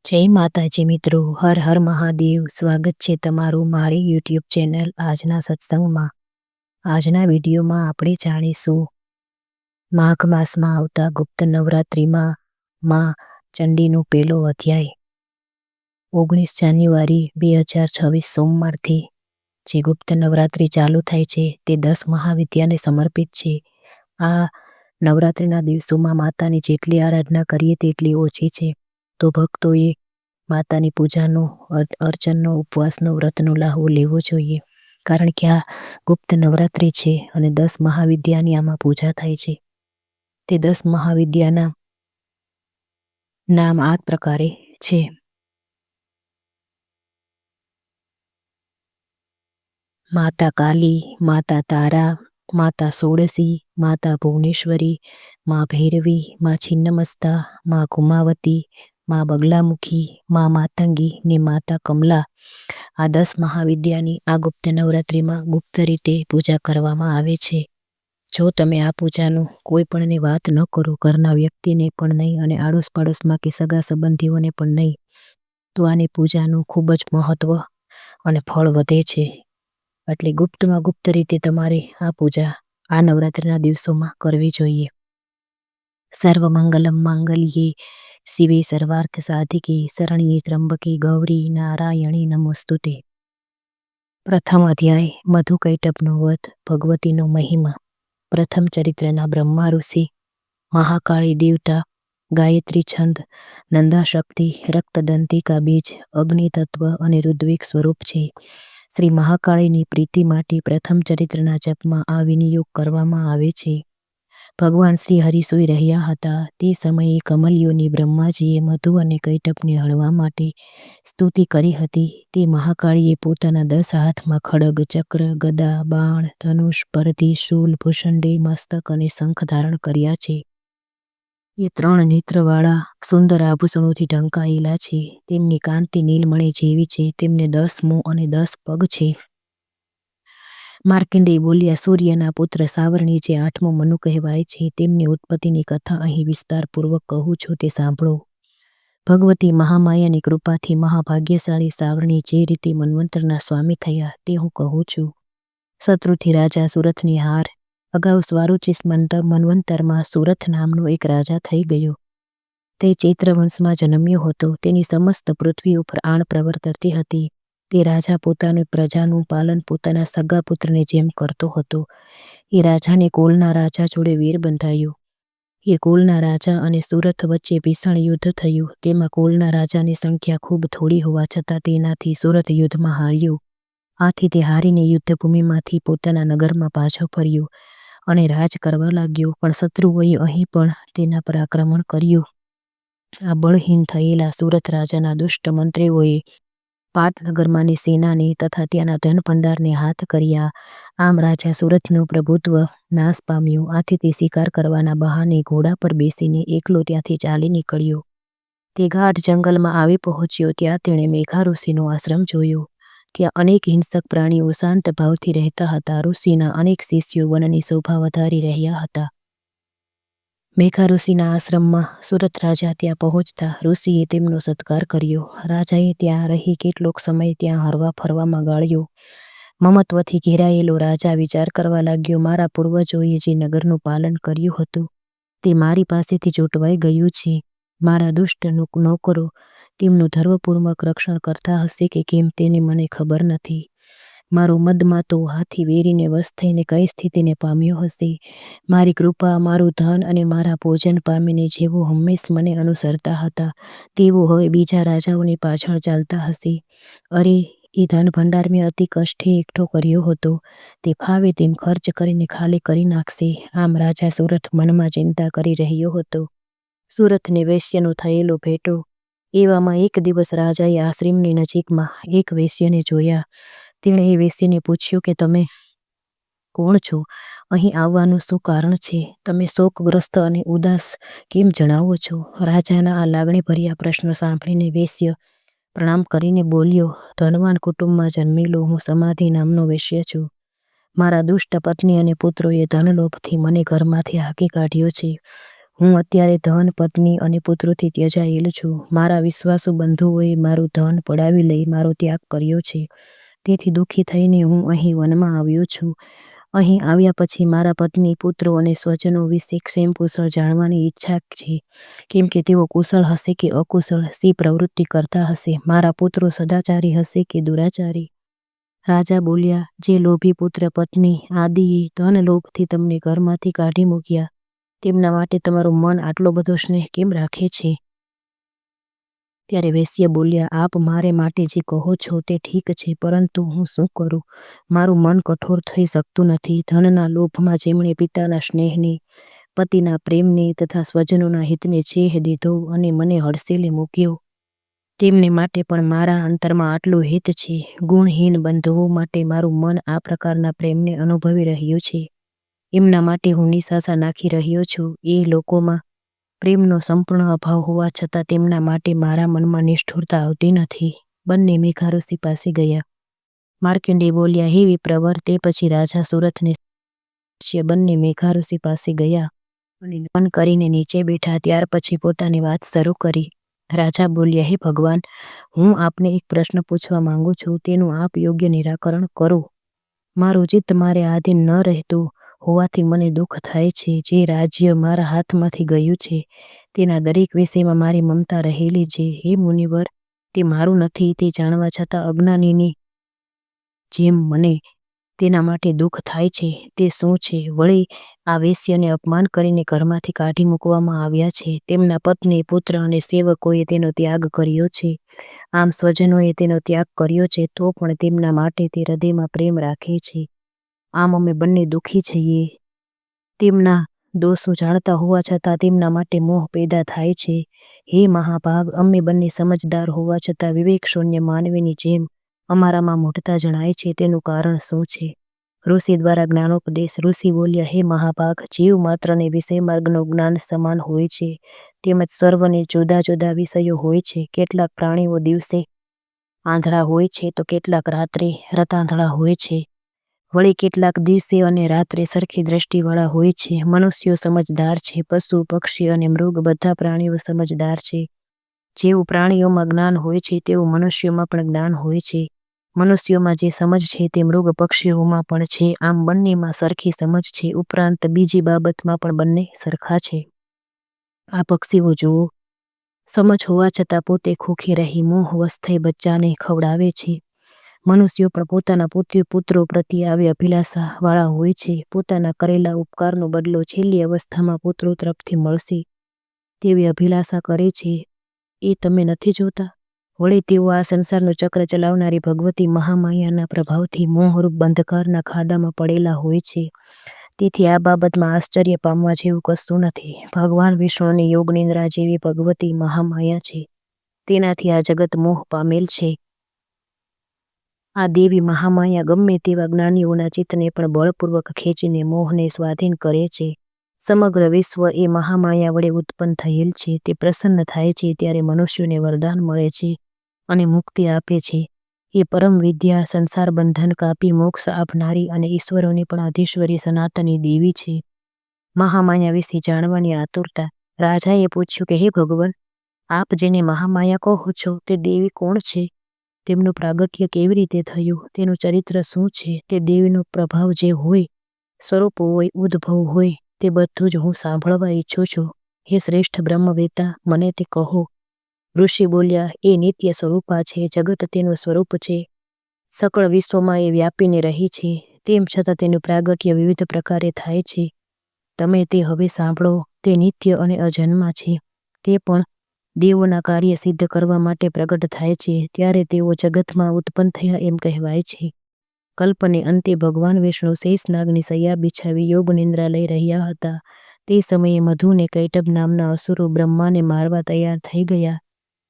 જય માતાજી મિત્રો, હર હર મહાદેવ. સ્વાગત છે તમારું મારી યુટ્યુબ ચેનલ આજના સત્સંગમાં. આજના વિડીયોમાં આપણે જાણીશું માઘ માસમાં આવતા ગુપ્ત નવરાત્રિમાં માં ચંડીનો પહેલો અધ્યાય. 19 જાન્યુઆરી 2026 સોમવારથી જે ગુપ્ત નવરાત્રિ ચાલુ થાય છે તે 10 મહાવિદ્યાને સમર્પિત છે. આ નવરાત્રિના દિવસોમાં માતાની જેટલી આરાધના કરીએ તેટલી ઓછી છે. તો ભક્તોએ માતાની પૂજાનો, અર્ચનનો, ઉપવાસનો, વ્રતનો લાહવો લેવો જોઈએ. કારણ કે આ ગુપ્ત નવરાત્રિ છે અને 10 મહાવિદ્યાની આમાં પૂજા થાય છે. તે 10 મહાવિદ્યાના નામ આ પ્રકારે છે. માતા કાલી, માતા તારા, માતા ષોડશી, માતા ભુવનેશ્વરી, મા ભૈરવી, મા છિન્નમસ્તા, મા કુમાવતી, મા બગલામુખી, મા માતંગી ને માતા કમલા. આ 10 મહાવિદ્યાની આ ગુપ્ત નવરાત્રિમાં ગુપ્ત રીતે પૂજા કરવામાં આવે છે. જો તમે આ પૂજાનું કોઈ પણને વાત ન કરો, ઘરના વ્યક્તિને પણ નહીં અને આડોશ પાડોશમાં કે સગા સંબંધીઓને પણ નહીં, તો આની પૂજાનું ખૂબ જ મહત્વ અને ફળ વધે છે. એટલે ગુપ્તમાં ગુપ્ત રીતે તમારે આ પૂજા આ નવરાત્રિના દિવસોમાં કરવી જોઈએ. સર્વમંગલમ માંગલ્યે શિવે સર્વાર્થ સાધિકે શરણ્યે ત્રંબકે ગૌરી નારાયણી નમોસ્તુતે. પ્રથમ અધ્યાય મધુકૈટભનો વધ, ભગવતીનો મહિમા. પ્રથમ ચરિત્રના બ્રહ્મા ઋષિ, મહાકાળી દેવતા, ગાયત્રી છંદ, નંદાશક્તિ, રક્તદંતિકા બીજ, અગ્નિ તત્વ અને ઋદ્વિક સ્વરૂપ છે. શ્રી મહાકાળીની પ્રીતિ માટે પ્રથમ ચરિત્રના જપમાં આ વિનિયોગ કરવામાં આવે છે. ભગવાન શ્રી હરિ સૂઈ રહ્યા હતા તે સમયે કમલયોની બ્રહ્માજીએ મધુ અને કૈટભને હણવા માટે સ્તુતિ કરી હતી. તે મહાકાળીએ પોતાના 10 હાથમાં ખડગ, ચક્ર, ગદા, બાણ, ધનુષ, પરધી, શૂલ, ભૂષંડે, મસ્તક અને શંખ ધારણ કર્યા છે. એ 3 નેત્રવાળા સુંદર આભૂષણોથી ઢંકાયેલા છે. તેમની કાંતિ નીલમણિ જેવી છે. તેમને 10 મોં અને 10 પગ છે. માર્કંડેય બોલ્યા, સૂર્યના પુત્ર સાવર્ણી જે 8મો મનુ કહેવાય છે, તેમની ઉત્પત્તિની કથા અહીં વિસ્તારપૂર્વક કહું છું, તે સાંભળો. ભગવતી મહામાયાની કૃપાથી મહાભાગ્યશાળી સાવર્ણી જે રીતે મન્વંતરના સ્વામી થયા તે હું કહું છું. શત્રુથી રાજા સુરથની હાર. અગાઉ સ્વારુચિસ મન્વંતરમાં સુરથ નામનો એક રાજા થઈ ગયો. તે ચૈત્રવંશમાં જન્મ્યો હતો. તેની સમસ્ત પૃથ્વી ઉપર આણ પ્રવર્તતી હતી. તે રાજા પોતાની પ્રજાનું પાલન પોતાના સગા પુત્રને જેમ કરતો હતો. એ રાજાને કોલના રાજા જોડે વેર બંધાયો. એ કોલના રાજા અને સુરથ વચ્ચે ભીષણ યુદ્ધ થયું. તેમાં કોલના રાજાની સંખ્યા ખૂબ થોડી હોવા છતાં તેનાથી સુરથ યુદ્ધમાં હાર્યો. આથી તે હારીને યુદ્ધભૂમિમાંથી પોતાના નગરમાં પાછો ફર્યો અને રાજ કરવા લાગ્યો. પણ શત્રુઓએ અહીં પણ તેના પર આક્રમણ કર્યું. આ બળહીન થયેલા સુરથ રાજાના દુષ્ટ મંત્રીઓએ પાટનગરમાંની સેનાને તથા ત્યાંના ધન ભંડારને હાથ કર્યા. આમ રાજા સુરથનું પ્રભુત્વ નાશ પામ્યું. આથી તે શિકાર કરવાના બહાને ઘોડા પર બેસીને એકલો ત્યાંથી ચાલી નીકળ્યો. તે ગાઢ જંગલમાં આવી પહોંચ્યો. ત્યાં તેણે મેઘા ઋષિનો આશ્રમ જોયો. ત્યાં અનેક હિંસક પ્રાણીઓ શાંત ભાવથી રહેતા હતા. ઋષિના અનેક શિષ્યો વનની શોભા વધારી રહ્યા હતા. મેઘા ઋષિના આશ્રમમાં સુરત રાજા ત્યાં પહોંચતા ઋષિએ તેમનો સત્કાર કર્યો. રાજાએ ત્યાં રહી કેટલોક સમય ત્યાં હરવા ફરવામાં ગાળ્યો. મમત્વથી ઘેરાયેલો રાજા વિચાર કરવા લાગ્યો, મારા પૂર્વજોએ જે નગરનું પાલન કર્યું હતું તે મારી પાસેથી ચોંટવાઈ ગયું છે. મારા દુષ્ટ નોકરો તેમનું ધર્મપૂર્વક રક્ષણ કરતા હશે કે કેમ તેની મને ખબર નથી. મારો મદમાતો હાથી વેરીને વશ થઈને કઈ સ્થિતિને પામ્યો હશે. મારી કૃપા, મારું ધન અને મારા ભોજન પામીને જેવો હંમેશ મને અનુસરતા હતા તેવો હવે બીજા રાજાઓની પાછળ ચાલતા હશે. અરે, એ ધન ભંડાર મેં અતિ કષ્ટે એકઠો કર્યો હતો. તે ફાવે તેમ ખર્ચ કરીને ખાલી કરી નાખશે. આમ રાજા સુરથ મનમાં ચિંતા કરી રહ્યો હતો. સુરથને વૈશ્યનો થયેલો ભેટો. એવામાં એક દિવસ રાજાએ આશ્રમની નજીકમાં એક વૈશ્યને જોયા. તેણે એ વૈશ્યને પૂછ્યું કે તમે કોણ છો? અહીં આવવાનું શું કારણ છે? તમે શોકગ્રસ્ત અને ઉદાસ કેમ જણાવો છો? રાજાના આ લાગણીભર્યા પ્રશ્ન સાંભળીને વૈશ્ય પ્રણામ કરીને બોલ્યો, ધનવાન કુટુંબમાં જન્મેલો હું સમાધિ નામનો વૈશ્ય છું. મારા દુષ્ટ પત્ની અને પુત્રોએ ધનલોભથી મને ઘરમાંથી હાંકી કાઢ્યો છે. હું અત્યારે ધન, પત્ની અને પુત્રોથી ત્યજાયેલ છું. મારા વિશ્વાસુ બંધુઓએ મારું ધન પડાવી લઈ મારો ત્યાગ કર્યો છે. તેથી દુઃખી થઈને હું અહીં વનમાં આવ્યો છું. અહીં આવ્યા પછી મારા પત્ની, પુત્રો અને સ્વજનો વિશે ક્ષેમકુશળ જાણવાની ઈચ્છા છે, કેમ કે તેઓ કુશળ હશે કે અકુશળ, શી પ્રવૃત્તિ કરતા હશે, મારા પુત્રો સદાચારી હશે કે દુરાચારી. રાજા બોલ્યા, જે લોભી પુત્ર, પત્ની આદિએ ધન લોભથી તમને ઘરમાંથી કાઢી મૂક્યા, તેમના માટે તમારું મન આટલો બધો સ્નેહ કેમ રાખે છે? ત્યારે વેશ્ય બોલ્યા, આપ મારે માટે જે કહો છો તે ઠીક છે, પરંતુ હું શું કરું? મારું મન કઠોર થઈ શકતું નથી. ધનના લોભમાં જેમણે પિતાના સ્નેહને, પતિના પ્રેમને તથા સ્વજનોના હિતને છેહ દીધો અને મને હડસેલે મૂક્યો, તેમને માટે પણ મારા અંતરમાં આટલું હિત છે. ગુણહીન બંધુઓ માટે મારું મન આ પ્રકારના પ્રેમને અનુભવી રહ્યું છે. એમના માટે હું નિશાસા નાખી રહ્યો છું. એ લોકોમાં પ્રેમનો સંપૂર્ણ અભાવ હોવા છતાં તેમના માટે મારા મનમાં નિષ્ઠુરતા આવતી નથી. બંને મેઘા ઋષિ પાસે ગયા. માર્કંડેય બોલ્યા, હે વિપ્રવર, તે પછી રાજા સુરથને બંને મેઘા ઋષિ પાસે ગયા અને નમન કરીને નીચે બેઠા. ત્યાર પછી પોતાની વાત શરૂ કરી. રાજા બોલ્યા, હે ભગવાન, હું આપને એક પ્રશ્ન પૂછવા માંગુ છું, તેનું આપ યોગ્ય નિરાકરણ કરો. મારું ચિત્ત મારે આધીન ન રહેતું હોવાથી મને દુઃખ થાય છે. જે રાજ્ય મારા હાથમાંથી ગયું છે તેના દરેક વિષયમાં મારી મમતા રહેલી છે. હે મુનિવર, તે મારું નથી તે જાણવા છતાં અજ્ઞાનીની જેમ મને તેના માટે દુઃખ થાય છે. તે શું છે? વળી આ વેશ્યને અપમાન કરીને ઘરમાંથી કાઢી મૂકવામાં આવ્યા છે. તેમના પત્ની, પુત્ર અને સેવકોએ તેનો ત્યાગ કર્યો છે. આમ સ્વજનોએ તેનો ત્યાગ કર્યો છે, તો પણ તેમના માટે તે હૃદયમાં પ્રેમ રાખે છે. આમ અમે બંને દુઃખી છીએ. તેમના દોષો જાણતા હોવા છતાં તેમના માટે મોહ પેદા થાય છે. હે મહાભાગ, અમે બંને સમજદાર હોવા છતાં વિવેક શૂન્ય માનવીની જેમ અમારામાં મૂઢતા જણાય છે. તેનું કારણ શું છે? ઋષિ દ્વારા જ્ઞાનોપદેશ. ઋષિ બોલ્યા, હે મહાભાગ, જીવ માત્રને વિષય માર્ગનું જ્ઞાન સમાન હોય છે, તેમજ સર્વને જુદા જુદા વિષયો હોય છે. કેટલાક પ્રાણીઓ દિવસે આંધળા હોય છે તો કેટલાક રાત્રે રતાંધળા હોય છે. વળી કેટલાક દિવસે અને રાત્રે સરખી દ્રષ્ટિવાળા હોય છે. મનુષ્યો સમજદાર છે, પશુ, પક્ષી અને મૃગ બધા પ્રાણીઓ સમજદાર છે. જેવું પ્રાણીઓમાં જ્ઞાન હોય છે તેવું મનુષ્યોમાં પણ જ્ઞાન હોય છે. મનુષ્યોમાં જે સમજ છે તે મૃગ પક્ષીઓમાં પણ છે. આમ બંનેમાં સરખી સમજ છે. ઉપરાંત બીજી બાબતમાં પણ બંને સરખા છે. આ પક્ષીઓ જુઓ, સમજ હોવા છતાં પોતે ખોખી રહી મોહવશ થઈ બચ્ચાને ખવડાવે છે. મનુષ્યો પણ પોતાના પુત્રો પ્રત્યે આવી અભિલાષા વાળા હોય છે. પોતાના કરેલા ઉપકારનો બદલો છેલ્લી અવસ્થામાં પુત્રો તરફથી મળશે તેવી અભિલાષા કરે છે. એ તમે નથી જોતા? વળી તેઓ આ સંસારનું ચક્ર ચલાવનારી ભગવતી મહામાયાના પ્રભાવથી મોહરૂપ બંધકારના ખાડામાં પડેલા હોય છે. તેથી આ બાબતમાં આશ્ચર્ય પામવા જેવું કશું નથી. ભગવાન વિષ્ણુની યોગ નિદ્રા જેવી ભગવતી મહામાયા છે, તેનાથી આ જગત મોહ પામેલ છે. આ દેવી મહામાયા ગમે તેવા જ્ઞાનીઓના ચિત્તને પણ બળપૂર્વક ખેંચીને મોહને સ્વાધીન કરે છે. સમગ્ર વિશ્વ એ મહામાયા વડે ઉત્પન્ન થયેલ છે. તે પ્રસન્ન થાય છે ત્યારે મનુષ્યોને વરદાન મળે છે અને મુક્તિ આપે છે. એ પરમ વિદ્યા, સંસાર બંધન કાપી મોક્ષ આપનારી અને ઈશ્વરોની પણ અધીશ્વરી સનાતની દેવી છે. મહામાયા વિશે જાણવાની આતુરતા. રાજાએ પૂછ્યું કે હે ભગવાન, આપ જેને મહામાયા કહો છો તે દેવી કોણ છે? તેમનું પ્રાગટ્ય કેવી રીતે થયું? તેનું ચરિત્ર શું છે? તે દેવીનો પ્રભાવ જે હોય, સ્વરૂપ હોય, ઉદ્ભવ હોય, તે બધું જ હું સાંભળવા ઈચ્છું છું. હે શ્રેષ્ઠ બ્રહ્મવેતા, મને તે કહો. ઋષિ બોલ્યા, એ નિત્ય સ્વરૂપા છે. જગત તેનું સ્વરૂપ છે. સકળ વિશ્વમાં એ વ્યાપીને રહી છે. તેમ છતાં તેનું પ્રાગટ્ય વિવિધ પ્રકારે થાય છે. તમે તે હવે સાંભળો. તે નિત્ય અને અજન્મા છે. તે પણ દેવોના કાર્ય સિદ્ધ કરવા માટે પ્રગટ થાય છે. ત્યારે તેઓ જગતમાં ઉત્પન્ન થયા એમ કહેવાય છે. કલ્પને અંતે ભગવાન વિષ્ણુ શેષનાગની શૈયા બિછાવી યોગ નિંદ્રા લઈ રહ્યા હતા. તે સમયે મધુ ને કૈટભ નામના અસુરો બ્રહ્માને મારવા તૈયાર થઈ ગયા.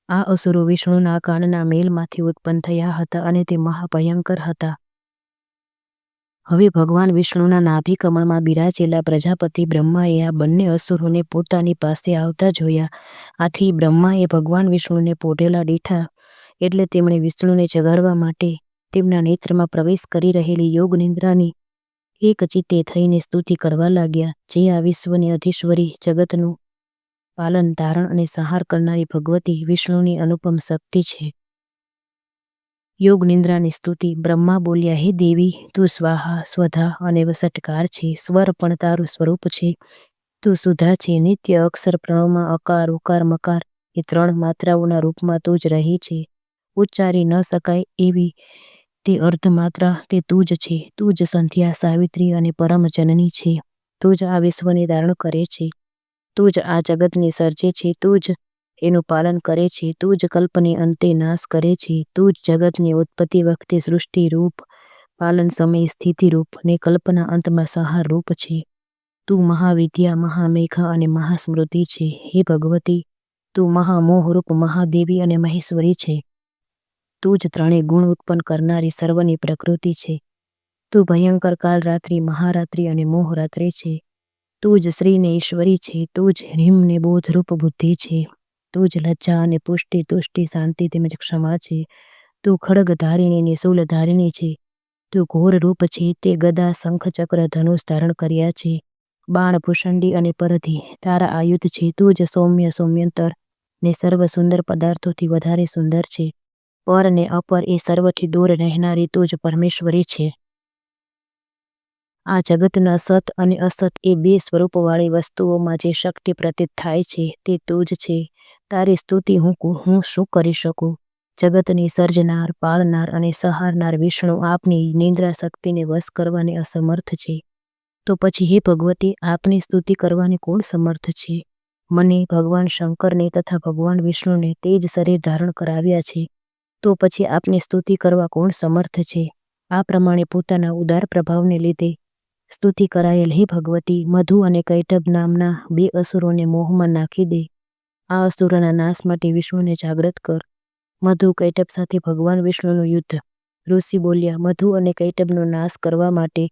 આ અસુરો વિષ્ણુના કાનના મેલમાંથી ઉત્પન્ન થયા હતા અને તે મહાભયંકર હતા. હવે ભગવાન વિષ્ણુના નાભિ કમળમાં બિરાજેલા પ્રજાપતિ બ્રહ્માએ આ બંને અસુરોને પોતાની પાસે આવતા જોયા. આથી બ્રહ્માએ ભગવાન વિષ્ણુને પોઢેલા દીઠા. એટલે તેમણે વિષ્ણુને જગાડવા માટે તેમના નેત્રમાં પ્રવેશ કરી રહેલી યોગ નિંદ્રાની એક ચિત્તે થઈને સ્તુતિ કરવા લાગ્યા. જે આ વિશ્વની અધીશ્વરી, જગતનું પાલન, ધારણ અને સંહાર કરનારી ભગવતી વિષ્ણુની અનુપમ શક્તિ છે. યોગ નિંદ્રાની સ્તુતિ. બ્રહ્મા બોલ્યા, હે દેવી, તું સ્વાહા, સ્વધા અને વસટકાર છે. સ્વર પણ તારું સ્વરૂપ છે. તું સુધા છે. નિત્ય અક્ષર પ્રણવમાં અકાર, ઉકાર, મકાર એ 3 માત્રાઓના રૂપમાં તું જ રહી છે. ઉચ્ચારી ન શકાય એવી તે અર્ધમાત્રા તે તું જ છે. તું જ સંધ્યા, સાવિત્રી અને પરમ જનની છે. તું જ આ વિશ્વને ધારણ કરે છે. તું જ આ જગતને સર્જે છે. તું જ એનું પાલન કરે છે. તું જ કલ્પને અંતે નાશ કરે છે. તું જ જગતની ઉત્પત્તિ વખતે સૃષ્ટિ રૂપ, પાલન સમયે સ્થિતિ રૂપ ને કલ્પના અંતમાં સંહાર રૂપ છે. તું મહાવિદ્યા, મહામેઘા અને મહાસ્મૃતિ છે. હે ભગવતી, તું મહામોહરૂપ મહાદેવી અને મહેશ્વરી છે. તું જ 3 ગુણ ઉત્પન્ન કરનારી સર્વની પ્રકૃતિ છે. તું ભયંકર કાલરાત્રિ, મહારાત્રિ અને મોહરાત્રિ છે. તું જ શ્રી ને ઈશ્વરી છે. તું જ હ્રીમ ને બોધરૂપ બુદ્ધિ છે. તું જ લજ્જા અને પુષ્ટિ, તુષ્ટિ, શાંતિ તેમજ ક્ષમા છે. તું ખડગ ધારિણી ને શૂલ ધારિણી છે. તું ઘોર રૂપ છે. તે ગદા, શંખ, ચક્ર, ધનુષ ધારણ કર્યા છે. બાણ, ભૂષંડી અને પરધી તારા આયુધ છે. તું જ સૌમ્ય, સૌમ્યંતર ને સર્વ સુંદર પદાર્થોથી વધારે સુંદર છે. પર ને અપર એ સર્વથી દૂર રહેનારી તું જ પરમેશ્વરી છે. આ જગતના સત અને અસત એ 2 સ્વરૂપવાળી વસ્તુઓમાં જે શક્તિ પ્રતીત થાય છે તે તું જ છે. તારી સ્તુતિ હું શું કરી શકું? જગતને સર્જનાર, પાળનાર અને સંહારનાર વિષ્ણુ આપની નિંદ્રા શક્તિને વશ કરવાને અસમર્થ છે. તો પછી હે ભગવતી, આપની સ્તુતિ કરવાને કોણ સમર્થ છે? મને, ભગવાન શંકરને તથા ભગવાન વિષ્ણુને તે જ શરીર ધારણ કરાવ્યા છે. તો પછી આપની સ્તુતિ કરવા કોણ સમર્થ છે? આ પ્રમાણે પોતાના ઉદાર પ્રભાવને લીધે સ્તુતિ કરાયેલ હે ભગવતી, મધુ અને કૈટભ નામના 2 અસુરોને મોહમાં નાખી દે. આ અસુરોના નાશ માટે વિષ્ણુને જાગ્રત કર. મધુ, કૈટભ સાથે ભગવાન વિષ્ણુનું યુદ્ધ. ઋષિ બોલ્યા, મધુ અને કૈટભનો નાશ કરવા માટે,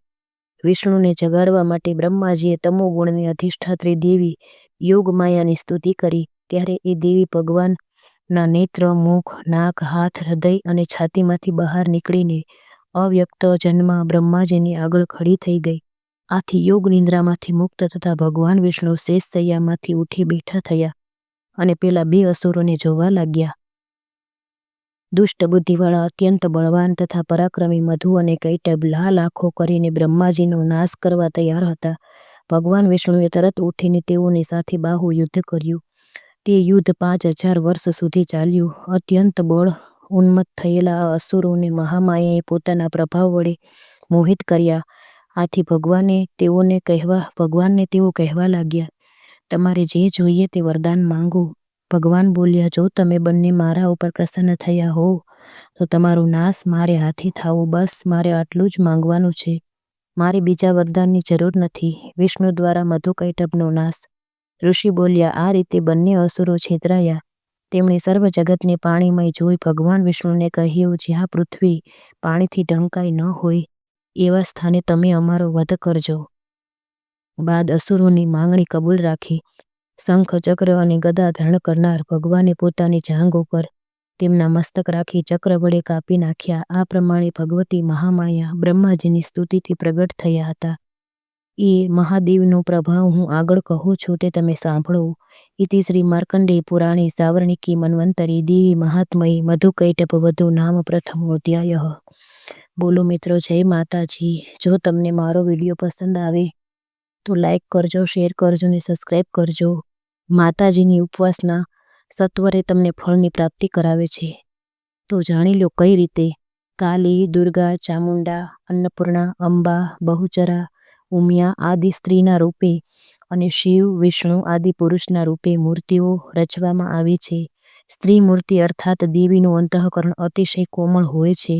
વિષ્ણુને જગાડવા માટે બ્રહ્માજીએ તમોગુણની અધિષ્ઠાત્રી દેવી યોગમાયાની સ્તુતિ કરી. ત્યારે એ દેવી ભગવાનના નેત્ર, મુખ, નાક, હાથ, હૃદય અને છાતીમાંથી બહાર નીકળીને અવ્યક્ત જન્મા બ્રહ્માજીની આગળ ખડી થઈ ગઈ. આથી યોગ નિંદ્રામાંથી મુક્ત થતા ભગવાન વિષ્ણુ શેષ શૈયામાંથી ઉઠી બેઠા થયા અને પેલા 2 અસુરોને જોવા લાગ્યા. દુષ્ટ બુદ્ધિવાળા, અત્યંત બળવાન તથા પરાક્રમી મધુ અને કૈટભ લાલ આંખો કરીને બ્રહ્માજીનો નાશ કરવા તૈયાર હતા. ભગવાન વિષ્ણુએ તરત ઉઠીને તેઓની સાથે બાહુ યુદ્ધ કર્યું. તે યુદ્ધ 5000 વર્ષ સુધી ચાલ્યું. અત્યંત બળ ઉન્મત્ત થયેલા આ અસુરોને મહામાયાએ પોતાના પ્રભાવ વડે મોહિત કર્યા. આથી ભગવાનને તેઓ કહેવા લાગ્યા, તમારે જે જોઈએ તે વરદાન માંગો. ભગવાન બોલ્યા, જો તમે બંને મારા ઉપર પ્રસન્ન થયા હોવ તો તમારો નાશ મારે હાથે થાવો. બસ મારે આટલું જ માંગવાનું છે. મારે બીજા વરદાનની જરૂર નથી. વિષ્ણુ દ્વારા મધુ કૈટભનો નાશ. ઋષિ બોલ્યા, આ રીતે બંને અસુરો છેતરાયા. તેમણે સર્વ જગતને પાણીમય જોઈ ભગવાન વિષ્ણુને કહ્યું, જ્યાં પૃથ્વી પાણીથી ઢંકાઈ ન હોય એવા સ્થાને તમે અમારો વધ કરજો. બાદ અસુરોની માંગણી કબૂલ રાખી. શંખ, ચક્ર અને ગદા ધારણ કરનાર ભગવાને પોતાની જાંઘ ઉપર તેમના મસ્તક રાખી ચક્ર વડે કાપી નાખ્યા. આ પ્રમાણે ભગવતી મહામાયા બ્રહ્માજીની સ્તુતિથી પ્રગટ થયા હતા. એ મહાદેવનો પ્રભાવ હું આગળ કહું છું તે તમે સાંભળો. ઇતિ શ્રી માર્કંડેય પુરાણે સાવર્ણિકી મન્વંતરી દેવી મહાત્મયે મધુ કૈટભ વધુ નામ પ્રથમોધ્યાયઃ. બોલો મિત્રો, જય માતાજી. જો તમને મારો વિડીયો પસંદ આવે તો લાઈક કરજો, શેર કરજો ને સબસ્ક્રાઈબ કરજો. માતાજીની ઉપવાસના સત્વરે તમને ફળની પ્રાપ્તિ કરાવે છે. તો જાણી લો કઈ રીતે. કાલી, દુર્ગા, ચામુંડા, અન્નપૂર્ણા, અંબા, બહુચરા, ઉમિયા આદિ સ્ત્રીના રૂપે અને શિવ, વિષ્ણુ આદિ પુરુષના રૂપે મૂર્તિઓ રચવામાં આવી છે. સ્ત્રી મૂર્તિ અર્થાત દેવીનું અંતઃકરણ અતિશય કોમળ હોય છે.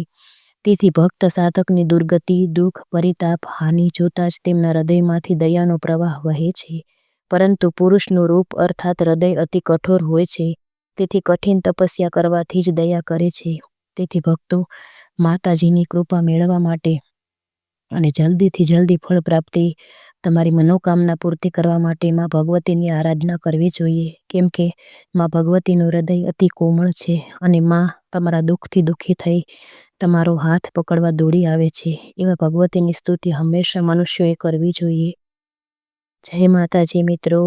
તેથી ભક્ત સાધકની દુર્ગતિ, દુઃખ, પરિતાપ, હાનિ જોતા જ તેમના હૃદયમાંથી દયાનો પ્રવાહ વહે છે. પરંતુ પુરુષનું રૂપ અર્થાત હૃદય અતિ કઠોર હોય છે. તેથી કઠિન તપસ્યા કરવાથી જ દયા કરે છે. તેથી ભક્તો માતાજીની કૃપા મેળવવા માટે અને જલ્દીથી જલ્દી ફળ પ્રાપ્તિ, તમારી મનોકામના પૂર્તિ કરવા માટે માં ભગવતીની આરાધના કરવી જોઈએ. કેમ કે માં ભગવતીનું હૃદય અતિ કોમળ છે અને માં તમારા દુઃખથી દુઃખી થઈ તમારો હાથ પકડવા દોડી આવે છે. એવા ભગવતીની સ્તુતિ હંમેશા મનુષ્યોએ કરવી જોઈએ. જય માતાજી મિત્રો.